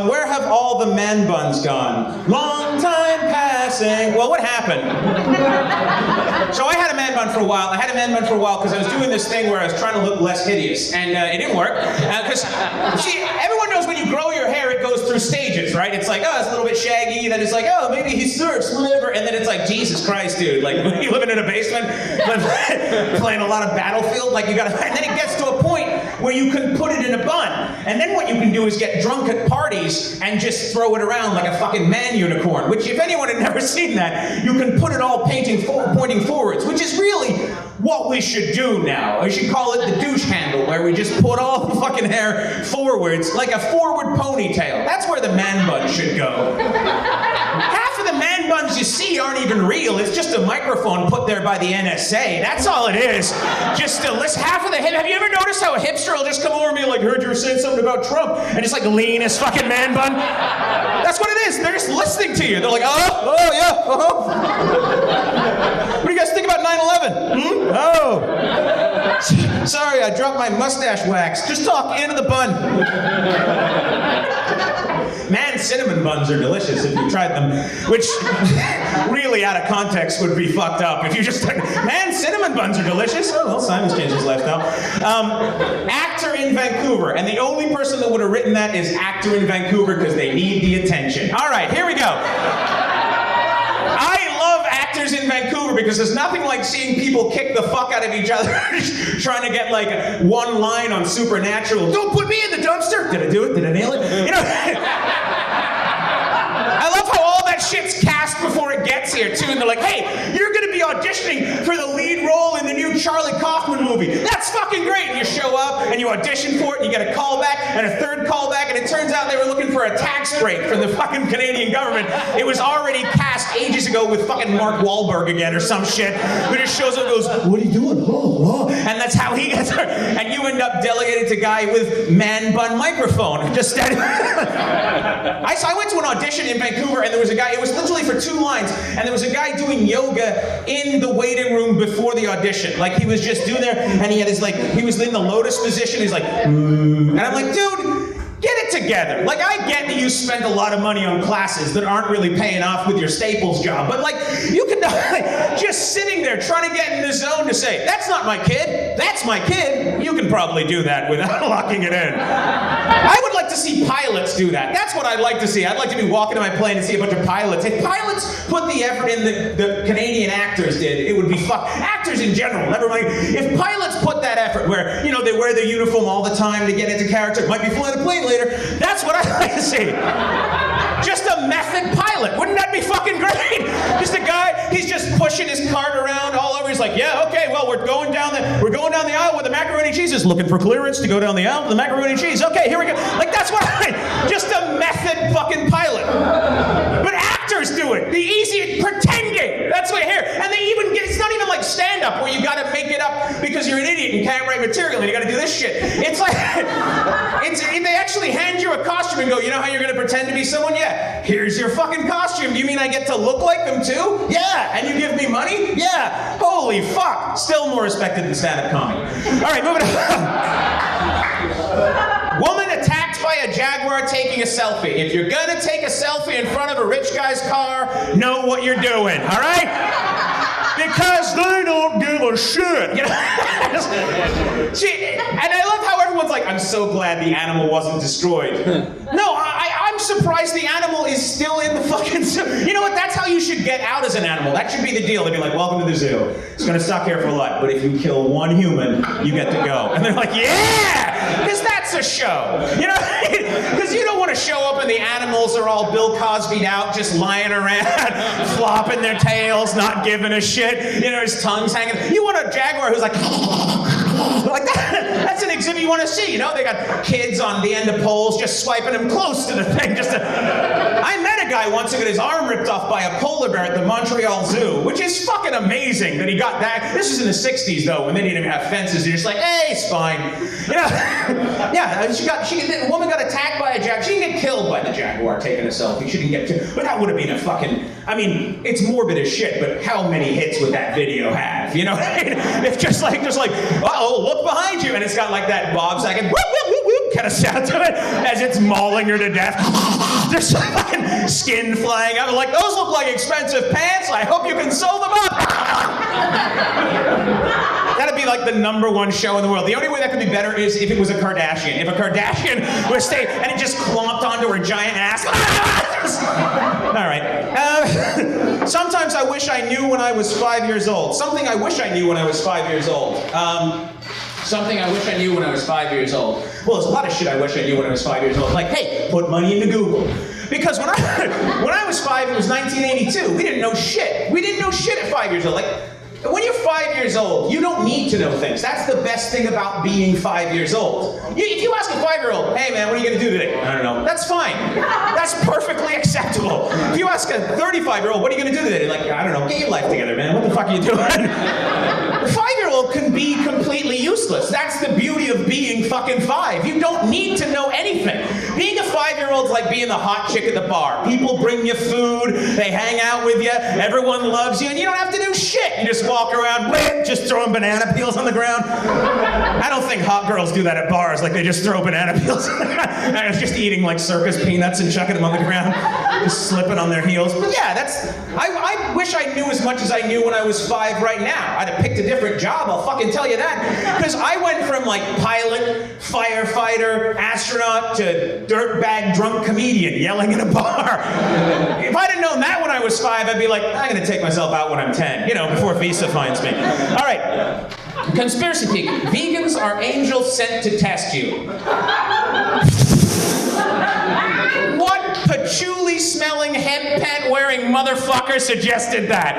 Where have all the man buns gone? Long time passing. Well, what happened? So I had a man bun for a while. I had a man bun for a while because I was doing this thing where I was trying to look less hideous, and it didn't work. Because, see, everyone knows when you grow your hair, it goes through stages, right? It's like, oh, it's a little bit shaggy, then it's like, oh, maybe he surfs, whatever, and then it's like, Jesus Christ, dude, like, you living in a basement, playing a lot of Battlefield, like, you gotta, and then it gets to a point where you can put it in a bun, and then what you can do is get drunk at parties and just throw it around like a fucking man unicorn, which, if anyone had never seen that, you can put it all pointing forwards, which is really what we should do now. We should call it the douche handle, where we just put all the fucking hair forwards, like a forward ponytail. That's where the man bun should go. Half of the man buns you see aren't even real. It's just a microphone put there by the NSA. That's all it is. Just to list half of the hip. Have you ever noticed how a hipster will just come over and be like, heard you were saying something about Trump, and just like lean his fucking man bun? That's what it is. They're just listening to you. They're like, oh yeah, What do you guys think about 9/11? Oh. Sorry, I dropped my mustache wax. Just talk into the bun. Man, cinnamon buns are delicious if you tried them, which really out of context would be fucked up. If you just like, man, cinnamon buns are delicious. Oh, well, Simon's changed his lifestyle. Actor in Vancouver, and the only person that would have written that is actor in Vancouver because they need the attention. All right, here we go. Actors in Vancouver, because there's nothing like seeing people kick the fuck out of each other trying to get like one line on Supernatural. Don't put me in the dumpster. Did I do it? Did I nail it? You know, I love how all that shit's cast before it gets here too, and they're like, hey, you're gonna be auditioning for the lead role in the new Charlie Kaufman movie. That's fucking great. And you show up and you audition for it, and you get a callback and a third callback, and it turns out they were looking for a tax break from the fucking Canadian government. It was already cast ages ago with fucking Mark Wahlberg again or some shit, who just shows up and goes, what are you doing? Oh. And that's how he gets her. And you end up delegated to guy with man bun microphone. Just I went to an audition in Vancouver, and there was a guy, it was literally for 2 lines, and there was a guy doing yoga in the waiting room before the audition. Like, he was just doing there, and he had his, like, he was in the lotus position, he's like, and I'm like, dude, get it together. Like, I get that you spend a lot of money on classes that aren't really paying off with your Staples job, but like, you can like, just sitting there trying to get in the zone to say, that's not my kid, that's my kid. You can probably do that without locking it in. I would like to see pilots do that. That's what I'd like to see. I'd like to be walking to my plane and see a bunch of pilots. If pilots put the effort in that the Canadian actors did, it would be actors in general, never mind. If pilots put that effort where, you know, they wear their uniform all the time to get into character, might be flying a plane later, that's what I'd like to see. Just a method pilot. Wouldn't that be fucking great? Just a guy, he's just pushing his cart around all over. He's like, yeah, okay, well, we're going down the aisle with the macaroni and cheese. Is looking for clearance to go down the aisle with the macaroni and cheese. Okay, here we go. Like, that's what just a method fucking pilot. But actors do it. The easy pretending. That's what I hear. And they even get, it's not even like stand-up where you gotta make it up because you're an idiot and can't write material and you gotta do this shit. It's like, they actually hand you a costume and go, you know how you're gonna pretend to be someone? Yeah. Here's your fucking costume. You mean I get to look like them too? Yeah. And you give me money? Yeah. Holy fuck. Still more respected than stand-up comedy. All right, moving on. Woman attacked by a Jaguar taking a selfie. If you're gonna take a selfie in front of a rich guy's car, know what you're doing, all right? Because they don't give a shit. You know? See, and I love how everyone's like, I'm so glad the animal wasn't destroyed. No, I'm surprised the animal is still in the fucking zoo. You know what? That's how you should get out as an animal. That should be the deal. They'd be like, welcome to the zoo. It's going to suck here for life, but if you kill one human, you get to go. And they're like, yeah! Because that's a show. You know? Because you don't want to show up and the animals are all Bill Cosby'd out, just lying around, flopping their tails, not giving a shit. You know, his tongue's hanging. You want a Jaguar who's like that. That's an exhibit you want to see. You know, they got kids on the end of poles just swiping them close to the thing. I met a guy once who got his arm ripped off by a polar bear at the Montreal Zoo, which is fucking amazing that he got that. This was in the 60s, though, when they didn't even have fences. You're just like, hey, it's fine. You know, yeah, the woman got attacked by a Jaguar. She didn't get killed by the Jaguar taking a selfie. She didn't get killed. But that would have been a fucking, I mean, it's morbid as shit, but how many hits would that video have? You know, if just like, uh-oh, look behind you, and it's got like that Bob Saget, whoop, whoop, whoop, whoop, kind of sound to it as it's mauling her to death. There's fucking skin flying out. I'm like, those look like expensive pants. I hope you can sew them up. That'd be like the #1 show in the world. The only way that could be better is if it was a Kardashian. If a Kardashian was staying and it just clomped onto her giant ass. All right. Sometimes I wish I knew when I was 5 years old. Something I wish I knew when I was 5 years old. Something I wish I knew when I was 5 years old. Well, there's a lot of shit I wish I knew when I was 5 years old. Like, hey, put money into Google. Because when I was 5, it was 1982. We didn't know shit. We didn't know shit at 5 years old. Like, when you're 5 years old, you don't need to know things. That's the best thing about being 5 years old. If you ask a 5-year-old, hey man, what are you going to do today? I don't know. That's fine. That's perfectly acceptable. If you ask a 35-year-old, what are you going to do today? They're like, I don't know. Get your life together, man. What the fuck are you doing? A 5-year-old can be completely useless. That's the beauty of being fucking 5. You don't need to know anything. Being a 5-year-old's like being the hot chick at the bar. People bring you food, they hang out with you, everyone loves you, and you don't have to do shit. You just walk around, just throwing banana peels on the ground. I don't think hot girls do that at bars, like they just throw banana peels on the ground. I was just eating like circus peanuts and chucking them on the ground, just slipping on their heels. But yeah, I wish I knew as much as I knew when I was 5 right now. I'd have picked a different job, I'll fucking tell you that. Because I went from like pilot, firefighter, astronaut to dirtbag drunk comedian yelling in a bar. If I'd have known that when I was 5, I'd be like, I'm gonna take myself out when I'm 10, before Visa finds me. All right, conspiracy peek. Vegans are angels sent to test you. What patchouli-smelling, hemp-pant-wearing motherfucker suggested that?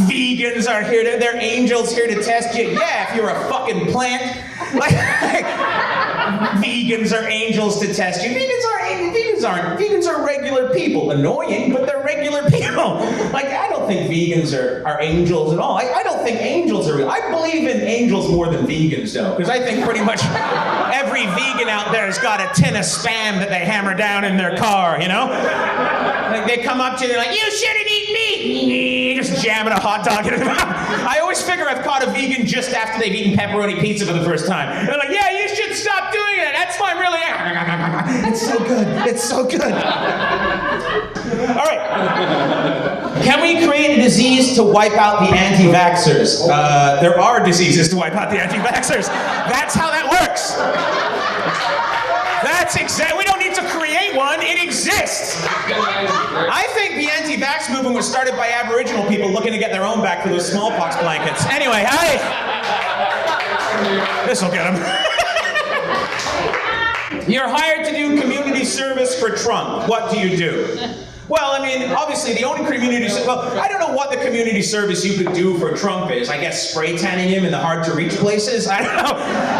Vegans are they're angels here to test you. Yeah, if you're a fucking plant. Like, vegans are angels to test you. Vegans are regular people. Annoying, but they're regular people. Like, I don't think vegans are angels at all. I don't think angels are real. I believe in angels more than vegans, though, because I think pretty much every vegan out there has got a tin of Spam that they hammer down in their car, Like, they come up to you, they're like, you shouldn't eat meat! Just jamming a hot dog in their mouth. I always figure I've caught a vegan just after they've eaten pepperoni pizza for the first time. And they're like, yeah, you should stop doing it. That's fine, really. It's so good. It's so good. All right. Can we create a disease to wipe out the anti-vaxxers? There are diseases to wipe out the anti-vaxxers. That's how that works. We don't need to create one. It exists. I think the anti-vax movement was started by Aboriginal people looking to get their own back for those smallpox blankets. Anyway, this'll get them. You're hired to do community service for Trump. What do you do? Well, I mean, obviously the only community I don't know what the community service you could do for Trump is. I guess spray tanning him in the hard to reach places. I don't know.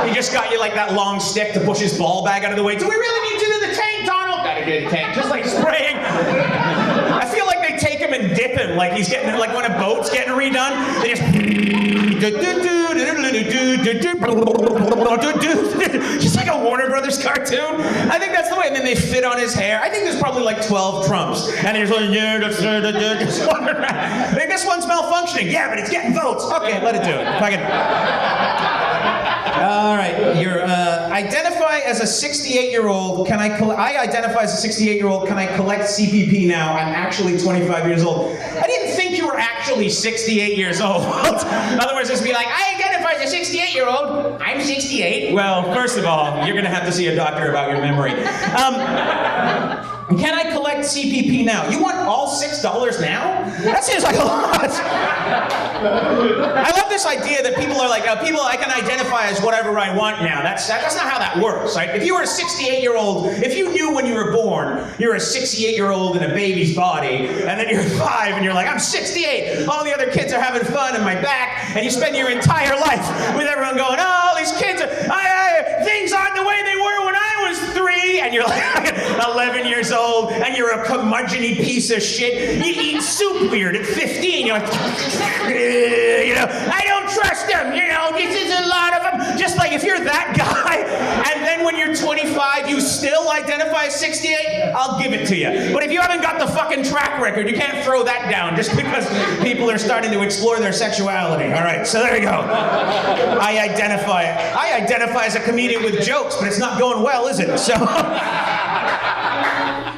He just got you like that long stick to push his ball bag out of the way. Do we really need to do the tank, Donald? Gotta do the tank. Just like spraying. I feel like they take him and dip him like he's getting, like when a boat's getting redone. They just just like a Warner Brothers cartoon. I think that's the way. And then they fit on his hair. I think there's probably like 12 Trumps. And he's like, just wandering around. I think this one's malfunctioning. Yeah, but it's getting votes. Okay, let it do it. All right, you're identify as a 68-year-old. I identify as a 68-year-old. Can I collect CPP now? I'm actually 25 years old. I didn't think you were actually 68 years old. In other words, just be like, I identify as a 68-year-old. I'm 68. Well, first of all, you're going to have to see a doctor about your memory. Can I collect CPP now? You want all $6 now? That seems like a lot. I love this idea that people are like, I can identify as whatever I want now. That's not how that works, right? If you were a 68-year-old, if you knew when you were born, you're a 68-year-old in a baby's body, and then you're 5 and you're like, I'm 68. All the other kids are having fun in my back, and you spend your entire life with everyone going, oh, all these kids things aren't the way they were when I was 3, and you're like 11 years old, and you're a curmudgeon-y piece of shit. You eat soup weird at 15. You're like, I don't trust them. This is a lot of them. Just like if you're that guy, and then when you're 25, you still identify as 68, I'll give it to you. But if you haven't got the fucking track record, you can't throw that down just because people are starting to explore their sexuality. All right, so there you go. I identify as a comedian with jokes, but it's not going well, is it? So,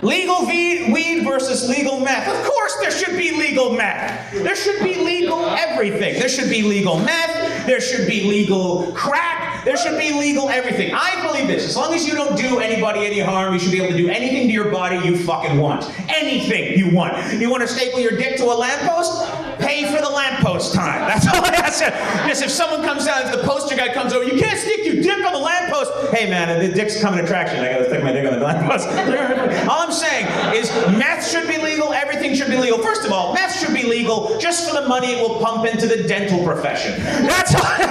legal weed versus legal meth. Of course there should be legal meth. There should be legal everything. There should be legal meth. There should be legal crack. There should be legal everything. I believe this. As long as you don't do anybody any harm, you should be able to do anything to your body you fucking want. Anything you want. You want to staple your dick to a lamppost? Pay for the lamppost time. That's all I ask. Just if someone comes down, if the poster guy comes over, you can't stick your dick on the lamppost. Hey man, the dick's coming attraction. I gotta stick my dick on the lamppost. All I'm saying is meth should be legal, everything should be legal. First of all, meth should be legal just for the money it will pump into the dental profession. That's all I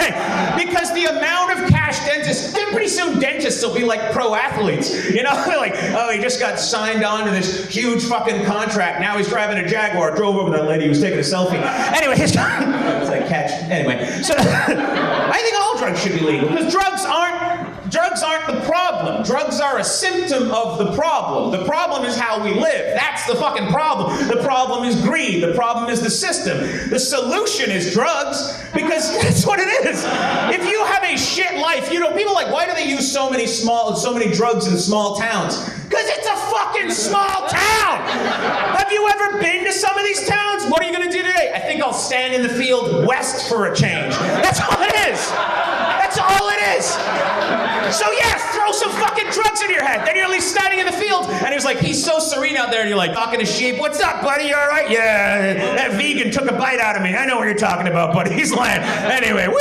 mean. Because the amount of cash dentists, then pretty soon dentists will be like pro athletes. You know, they're like, oh, he just got signed on to this huge fucking contract. Now he's driving a Jaguar. Drove over that lady who was taking a selfie. Anyway, it's like catch. Anyway, so I think all drugs should be legal because drugs aren't the problem. Drugs are a symptom of the problem. The problem is how we live. That's the fucking problem. The problem is greed. The problem is the system. The solution is drugs because that's what it is. If you have a shit life, you know, people are like, why do they use so many drugs in small towns? Because it's a fucking small town. Have you ever been to some of these towns? What are you going to do today? I think I'll stand in the field west for a change. That's all it is. That's all it is. So yes, throw some fucking drugs in your head. Then you're at least standing in the field, and he's like, he's so serene out there, and you're like, talking to sheep. What's up, buddy? You all right? Yeah, that vegan took a bite out of me. I know what you're talking about, buddy. He's lying. Anyway, woo!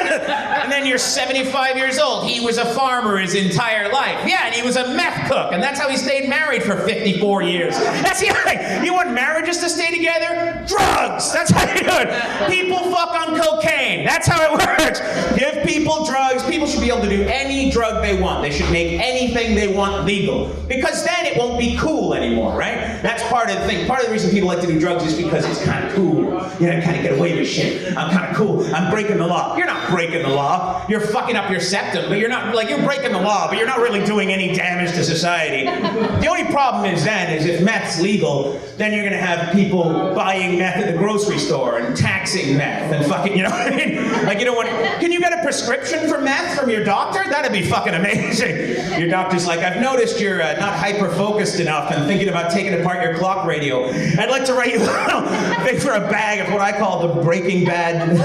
And then you're 75 years old. He was a farmer his entire life. Yeah, and he was a meth cook, and that's how he stayed married for 54 years. That's the thing. You want marriages to stay together? Drugs. That's how you do it. People fuck on cocaine. That's how it works. Give people drugs. People should be able to do any drug they want. They should make anything they want legal. Because then it won't be cool anymore, right? That's part of the thing. Part of the reason people like to do drugs is because it's kind of cool. You know, kind of get away with shit. I'm kind of cool. I'm breaking the law. You're not breaking the law. You're fucking up your septum, but you're not, like, you're breaking the law, but you're not really doing any damage to society. The only problem is if meth's legal, then you're gonna have people buying meth at the grocery store and taxing meth and fucking, you know what I mean? Like, you don't want, can you get a prescription for meth from your doctor? That'd be fucking amazing. Your doctor's like, I've noticed you're not hyper-focused enough and thinking about taking apart your clock radio. I'd like to write you a thing for a bag of what I call the Breaking Bad.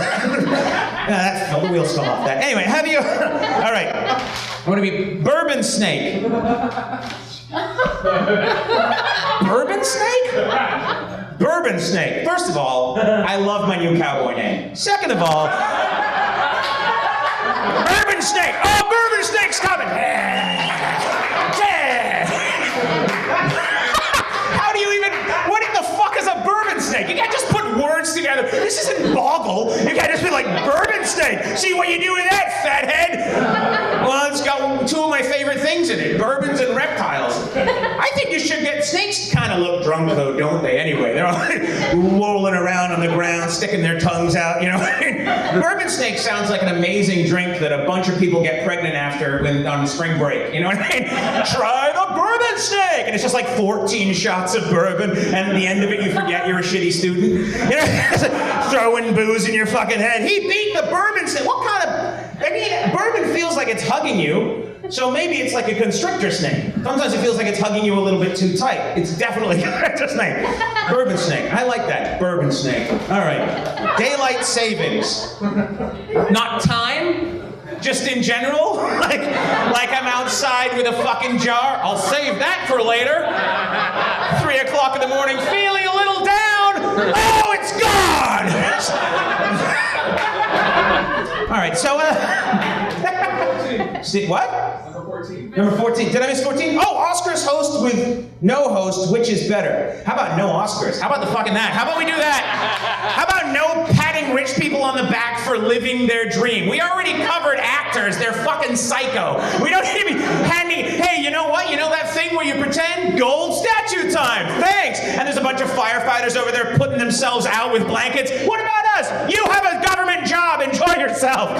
The wheels fell off that. Anyway, have you... All right. I want to be Bourbon Snake. Bourbon Snake? Bourbon Snake. First of all, I love my new cowboy name. Second of all, Bourbon Snake. Oh, Bourbon Snake's coming. How do you even... What in the fuck is a Bourbon Snake? You can't just put words together. This isn't Boggle. You can't just be like, Bourbon Snake. See what you do with that, fathead? Well, it's got two of my favorite things in it, bourbons and reptiles. I think you should get... Snakes kind of look drunk, though, don't they? Anyway, they're all like, rolling around on the ground, sticking their tongues out, you know? Bourbon Snake sounds like an amazing drink that a bunch of people get pregnant after on spring break, you know what I mean? Try the Bourbon Snake! And it's just like 14 shots of bourbon, and at the end of it, you forget you're a shitty student. You know, throwing booze in your fucking head. He beat the Bourbon Snake. What kind of... I mean, bourbon feels like it's hugging you, so maybe it's like a constrictor snake. Sometimes it feels like it's hugging you a little bit too tight. It's definitely a constrictor snake. Bourbon Snake. I like that. Bourbon Snake. All right. Daylight savings. Not time, just in general. Like I'm outside with a fucking jar. I'll save that for later. 3 o'clock in the morning, feeling a little down. Oh, it's gone! All right, so, what? Number 14. Number 14. Did I miss 14? Oh, Oscars host with no host, which is better? How about no Oscars? How about the fucking that? How about we do that? How about no patting rich people on the back for living their dream? We already covered actors. They're fucking psycho. We don't need to be handing, hey, you know what? You know that thing where you pretend? Gold statue time. Thanks. And there's a bunch of firefighters over there putting themselves out with blankets. What about does. You have a government job. Enjoy yourself.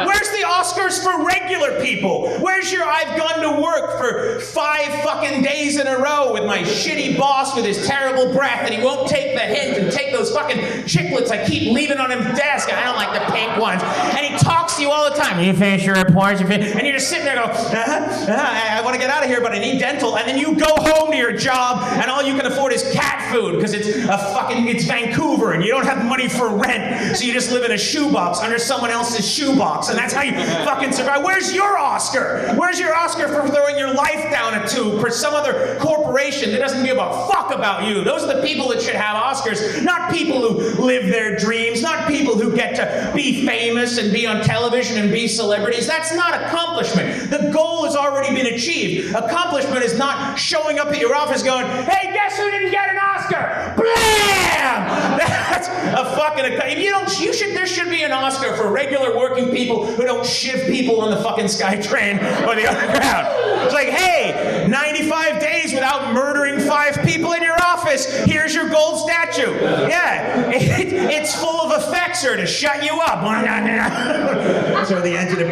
Where's the Oscars for regular people? Where's your I've gone to work for 5 fucking days in a row with my shitty boss with his terrible breath and he won't take the hint and take those fucking chiclets I keep leaving on his desk. I don't like the pink ones. And he talks to you all the time. You finish your reports, and you're just sitting there going, I want to get out of here, but I need dental. And then you go home to your job and all you can afford is cat food because it's Vancouver and you don't have money for rent. So you just live in a shoebox under someone else's shoebox. And that's how you fucking survive. Where's your Oscar? Where's your Oscar for throwing your life down a tube for some other corporation that doesn't give a fuck about you? Those are the people that should have Oscars, not people who live their dreams, not people who get to be famous and be on television and be celebrities. That's not accomplishment. The goal has already been achieved. Accomplishment is not showing up at your office going, hey, guess who didn't get an Oscar? Blam! That's a fucking... There should be an Oscar for regular working people who don't shiv people on the fucking SkyTrain or the underground. It's like, hey, 95 days without murdering 5 people in your office. Here's your gold statue. Yeah, it's full of effects to shut you up. So the end of the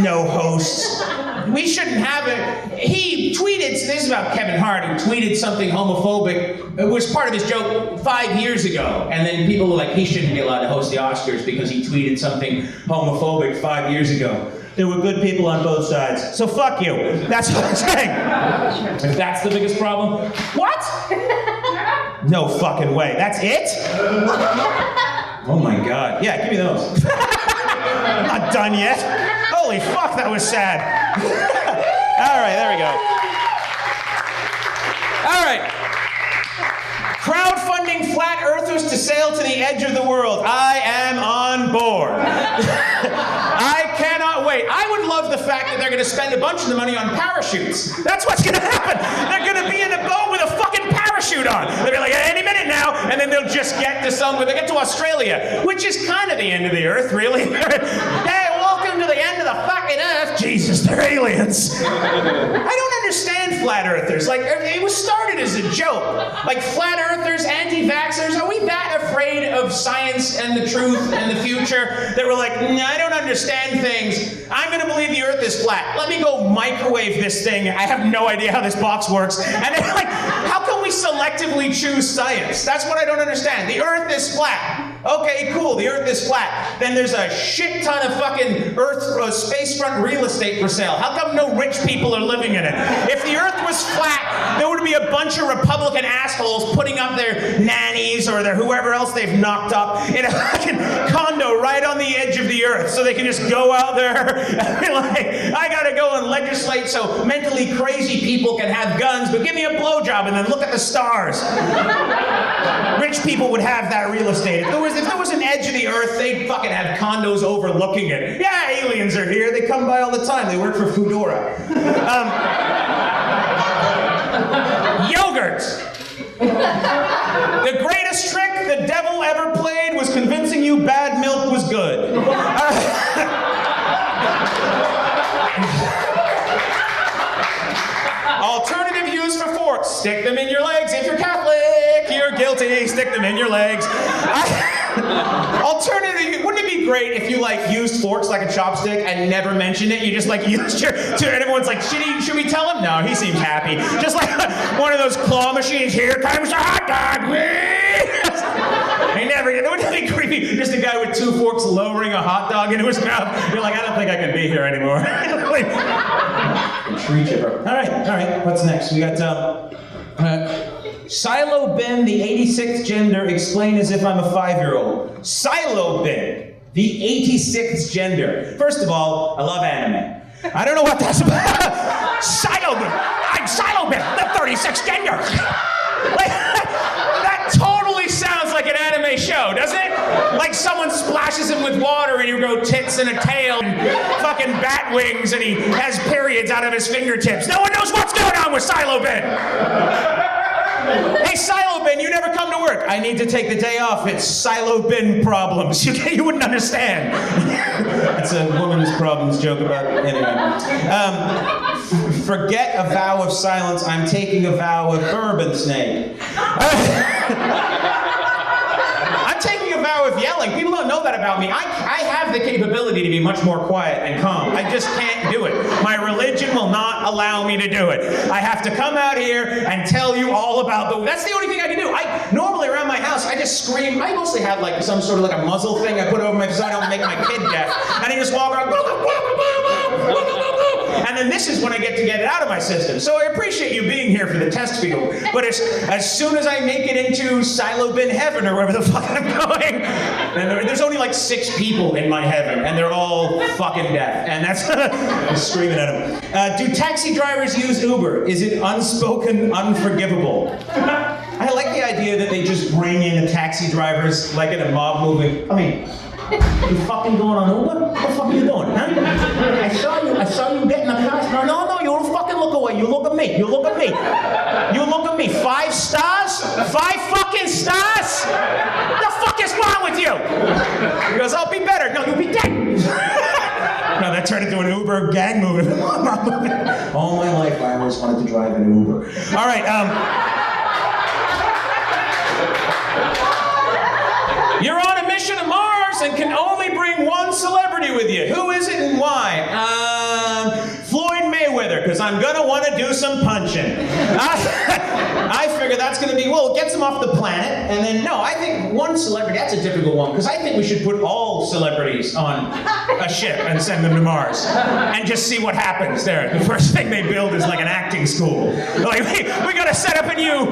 no hosts. We shouldn't have it. He tweeted, this is about Kevin Hart, who tweeted something homophobic. It was part of his joke 5 years ago. And then people were like, he shouldn't be allowed to host the Oscars because he tweeted something homophobic 5 years ago. There were good people on both sides. So fuck you. That's what I'm saying. If that's the biggest problem. What? No fucking way. That's it? Oh my God. Yeah, give me those. I'm not done yet. Holy fuck, that was sad. All right, there we go. All right. Crowdfunding flat earthers to sail to the edge of the world. I am on board. I cannot wait. I would love the fact that they're going to spend a bunch of the money on parachutes. That's what's going to happen. They're going to be in a boat with a fucking parachute on. They'll be like, any minute now, and then they'll just get to somewhere. They get to Australia, which is kind of the end of the earth, really. Hey, welcome to the end of the fucking earth. Jesus, they're aliens. I don't understand flat earthers. Like, it was started as a joke. Like, flat earthers, anti-vaxxers, are we that afraid of science and the truth and the future that we're like, I don't understand things. I'm going to believe the earth is flat. Let me go microwave this thing. I have no idea how this box works. And they're like, how can we selectively choose science? That's what I don't understand. The earth is flat. Okay, cool, the earth is flat. Then there's a shit ton of fucking spacefront real estate for sale. How come no rich people are living in it? If the earth was flat, there would be a bunch of Republican assholes putting up their nannies or their whoever else they've knocked up in a fucking condo right on the edge of the earth so they can just go out there and be like, I gotta go and legislate so mentally crazy people can have guns, but give me a blowjob and then look at the stars. Rich people would have that real estate. If there was an edge of the earth, they'd fucking have condos overlooking it. Yeah, aliens are here. They come by all the time. They work for Foodora. Yogurt. The greatest trick the devil ever played was convincing you bad milk was good. Alternative use for forks. Stick them in your legs. If you're Catholic, you're guilty. Stick them in your legs. Alternative, wouldn't it be great if you used forks like a chopstick and never mentioned it? You just used and everyone's like, should we tell him? No, he seems happy. Just like one of those claw machines. Here comes the hot dog. Wouldn't it be creepy? Just a guy with 2 forks lowering a hot dog into his mouth. You're like, I don't think I can be here anymore. Tree chipper. All right. What's next? We got Shiloh Ben, the 86th gender, explain as if I'm a 5-year-old. Shiloh Ben, the 86th gender. First of all, I love anime. I don't know what that's about. Shiloh Ben. I'm Shiloh Ben, the 36th gender. That totally sounds like an anime show, doesn't it? Like someone splashes him with water and you grow tits and a tail and fucking bat wings and he has periods out of his fingertips. No one knows what's going on with Shiloh Ben. Hey, Shiloh Ben, you never come to work. I need to take the day off. It's Shiloh Ben problems. You wouldn't understand. That's a woman's problems joke about, anyway. Forget a vow of silence. I'm taking a vow of Bourbon Snake. I'm taking a vow of yelling. People don't know that about me. I have the capability to be much more quiet and calm. I just can't do it. My religion will not allow me to do it. I have to come out here and tell you all about that's the only thing I can do. Normally around my house, I just scream. I mostly have like some sort of like a muzzle thing I put over my face so I don't make my kid deaf. And I just walk around. And then this is when I get to get it out of my system. So I appreciate you being here for the test field. But as soon as I make it into Shiloh Ben heaven or wherever the fuck I'm going, and there's only like 6 people in my heaven, and they're all fucking deaf. And that's I'm screaming at them. Do taxi drivers use Uber? Is it unspoken, unforgivable? I like the idea that they just bring in the taxi drivers like in a mob movie. I mean, you fucking going on Uber? What the fuck are you doing, huh? I saw you getting a car. No, you don't fucking look away. You look at me. You look at me. 5 stars? 5 fucking stars? What the fuck is wrong with you? He goes, I'll be better. No, you'll be dead. No, that turned into an Uber gang movie. All my life, I always wanted to drive an Uber. All right, you're on a mission to Mars and can only bring one celebrity with you. Who is it and why? Floyd Mayweather, because I'm going to want to do some punching. I figure that's going to be, well, it gets him off the planet. And then, no, I think one celebrity, that's a difficult one, because I think we should put all celebrities on a ship and send them to Mars and just see what happens there. The first thing they build is like an acting school. Like, we got to set up a new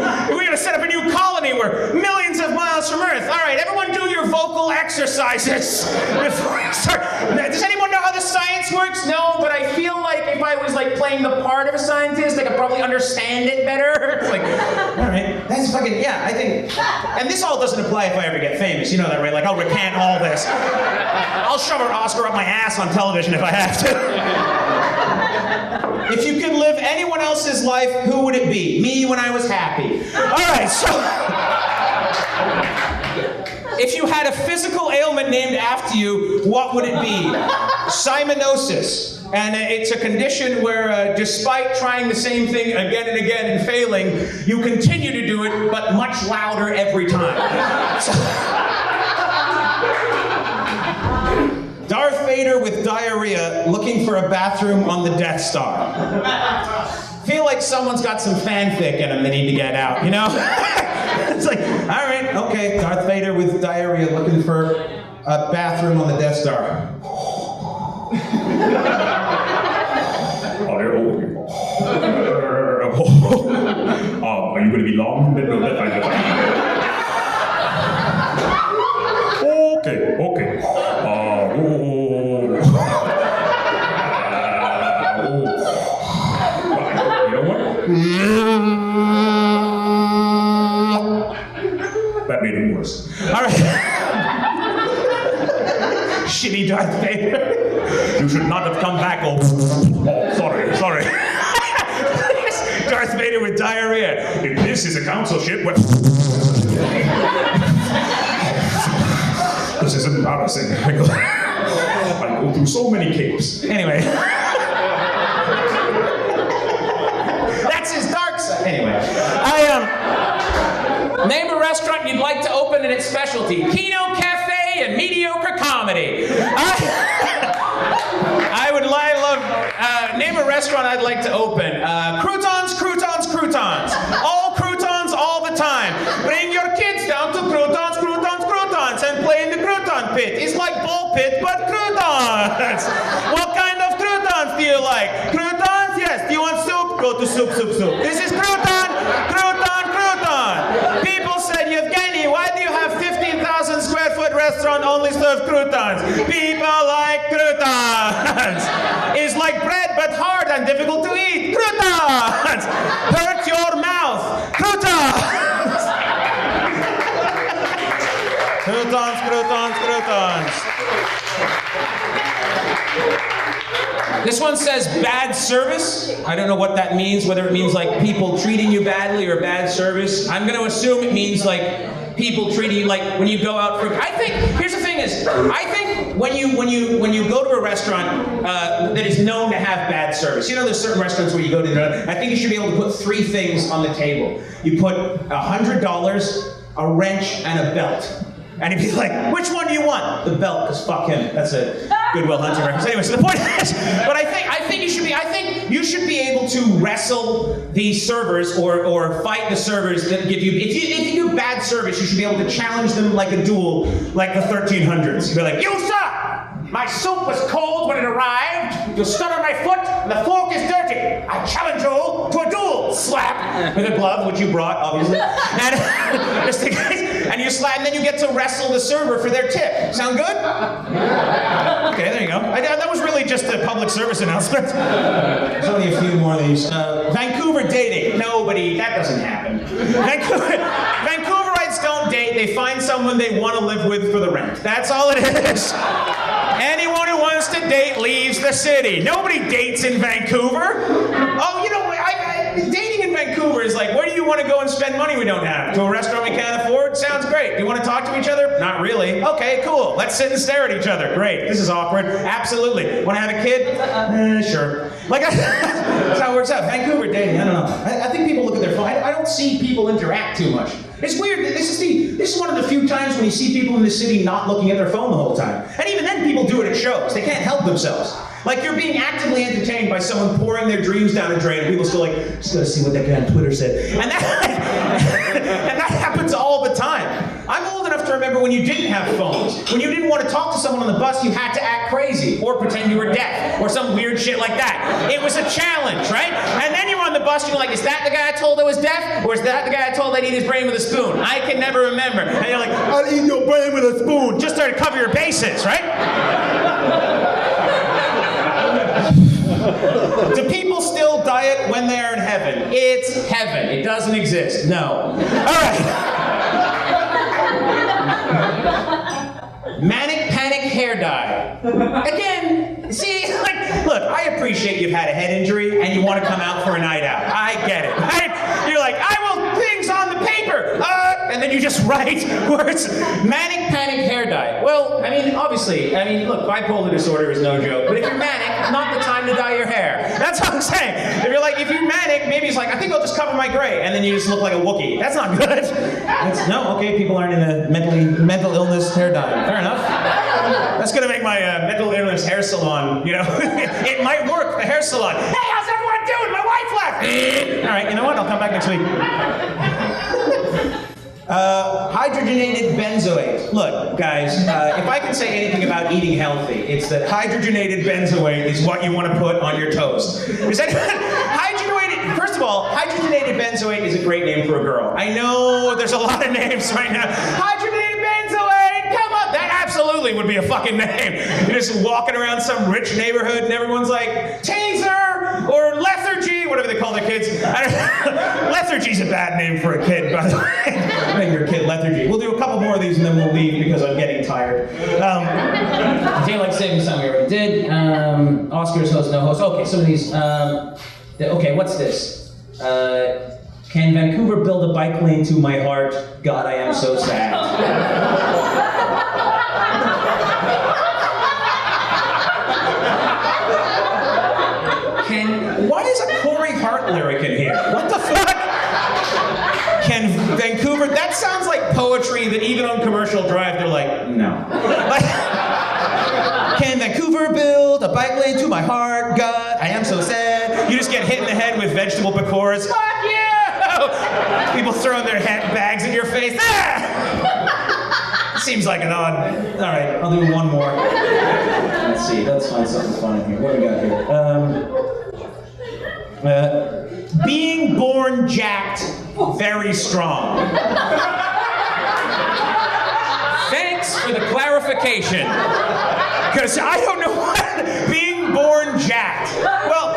colony. We're millions of miles from Earth. All right, everyone do your vocal exercises before you start. Does anyone know how the science works? No, but I feel like if I was like playing the part of a scientist, I could probably understand it better. It's like, all right, that's fucking, yeah, I think, and this all doesn't apply if I ever get famous, you know that, right? Like, I'll recant all this. I'll shove an Oscar up my ass on television if I have to. If you could live anyone else's life, who would it be? Me when I was happy. All right, so if you had a physical ailment named after you, what would it be? Siminosis. And it's a condition where, despite trying the same thing again and again and failing, you continue to do it, but much louder every time. So, Darth Vader with diarrhea looking for a bathroom on the Death Star. Feel like someone's got some fanfic in them they need to get out, you know? It's like, all right, okay, Darth Vader with diarrhea looking for a bathroom on the Death Star. Are you going to be long? Okay. You know what? That made it worse. All right. Shitty Darth Vader. You should not have come back. Oh, sorry. Darth Vader with diarrhea. If this is a council ship, well, this is embarrassing. I go through so many capes. Anyway. That's his dark side. Anyway. Name a restaurant you'd like to open in its specialty. Kino Cafe and mediocre comedy. Name a restaurant I'd like to open. Croutons. All croutons all the time. Bring your kids down to croutons, and play in the crouton pit. It's like ball pit, but croutons. What kind of croutons do you like? Croutons? Yes. Do you want soup? Go to soup. This is crouton. People said, Yevgeny, why do you have 15,000 square foot restaurant only serve croutons? People like croutons. It's like bread, but hard and difficult to eat. Croutons! Hurt your mouth. Croutons! Croutons. This one says bad service. I don't know what that means, whether it means like people treating you badly or bad service. I'm going to assume it means like people treating you like when you go out for. I think here's the thing is, I think when you go to a restaurant that is known to have bad service, you know, there's certain restaurants where you go to. I think you should be able to put 3 things on the table. You put $100, a wrench, and a belt. And he'd be like, which one do you want? The belt, because fuck him. That's a Goodwill Hunting reference. Anyway, so the point is, but I think you should be able to wrestle the servers or fight the servers that give you, if you do bad service, you should be able to challenge them like a duel, like the 1300s. You'd be like, you sir! My soup was cold when it arrived. You stood on my foot, and the fork is dirty. I challenge you to a duel. Slap with a glove, which you brought, obviously. And just in case, and you slap, and then you get to wrestle the server for their tip. Sound good? Okay, there you go. That was really just a public service announcement. There's only a few more of these. Vancouver dating. Nobody. That doesn't happen. Vancouverites don't date. They find someone they want to live with for the rent. That's all it is. Anyone who wants to date leaves the city. Nobody dates in Vancouver. Oh, you know, dating in Vancouver is like, where do you want to go and spend money we don't have? To a restaurant we can't afford? Sounds great. Do you want to talk to each other? Not really. Okay, cool. Let's sit and stare at each other. Great. This is awkward. Absolutely. Want to have a kid? Sure. Like, that's how it works out. Vancouver dating, I don't know. I think people look at their phone. I don't see people interact too much. It's weird. This is one of the few times when you see people in the city not looking at their phone the whole time. And even then, people do it at shows. They can't help themselves. Like, you're being actively entertained by someone pouring their dreams down a drain, and people still like, just gotta see what that guy on Twitter said. And that happens all the time. I'm old enough to remember when you didn't have phones. When you didn't want to talk to someone on the bus, you had to act crazy, or pretend you were deaf, or some weird shit like that. It was a challenge, right? And then you're on the bus, and you're like, is that the guy I told I was deaf? Or is that the guy I told I'd eat his brain with a spoon? I can never remember. And you're like, I'll eat your brain with a spoon. Just to cover your bases, right? Do people still diet when they're in heaven? It's heaven. It doesn't exist. No. All right. Manic panic hair dye. Again, see, like, look, I appreciate you've had a head injury and you want to come out for a night out. I get it. Right? You're like, I will things on the paper. And then you just write words. Manic panic hair dye. Well, I mean, obviously, look, bipolar disorder is no joke. But if you're manic, not the time to dye your hair. That's what I'm saying. If you're manic, maybe it's like, I think I'll just cover my gray. And then you just look like a Wookiee. That's not good. No, okay, people aren't in a mental illness hair dye. Fair enough. That's gonna make my mental illness hair salon, you know, it might work, the hair salon. Hey, how's everyone doing? My wife left. All right, you know what? I'll come back next week. Hydrogenated benzoate. Look, guys, if I can say anything about eating healthy, it's that hydrogenated benzoate is what you want to put on your toast. First of all, hydrogenated benzoate is a great name for a girl. I know there's a lot of names right now. Hydrogenated benzoate, come on. That absolutely would be a fucking name. You're just walking around some rich neighborhood and everyone's like, taser or lethargy, whatever they call their kids. Lethargy's a bad name for a kid, by the way. Name your kid lethargy. We'll do a couple more of these and then we'll leave because I'm getting tired. Daylight savings time we already did. Oscars host, no host. Okay, some of these. Okay, what's this? Can Vancouver build a bike lane to my heart? God, I am so sad. Why is a Corey Hart lyric in here? What the fuck? Can Vancouver, that sounds like poetry that even on Commercial Drive, they're like, no. Can Vancouver build a bike lane to my heart? God, I am so sad. You just get hit in the head with vegetable pakors. Fuck you! People throwing their bags in your face. Ah! Seems like an odd. All right, I'll do one more. Let's see, let's find something fun in here. What do we got here? Being born jacked, very strong. Thanks for the clarification. Because I don't know what being born jacked. Well,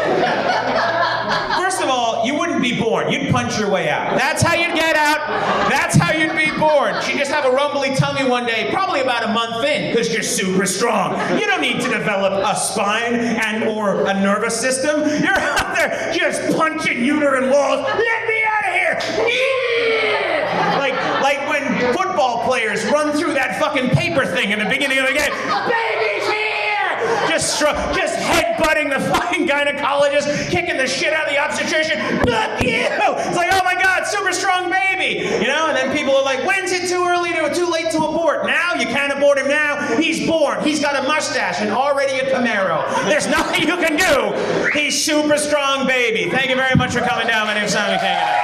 first of all, you wouldn't be born. You'd punch your way out. That's how you'd get out. That's how you'd be born. She'd just have a rumbly tummy one day, probably about a month in, because you're super strong. You don't need to develop a spine and or a nervous system. You're out there just punching uterine walls. Let me out of here! Like when football players run through that fucking paper thing in the beginning of the game. Baby's here! Just headbutting the fucking gynecologist, kicking the shit out of the obstetrician. Fuck you! It's like, oh my god, super strong baby! You know, and then people are like, when's it too late to abort? Now? form. He's got a mustache and already a Camaro. There's nothing you can do. He's super strong, baby. Thank you very much for coming down. My name's Simon King.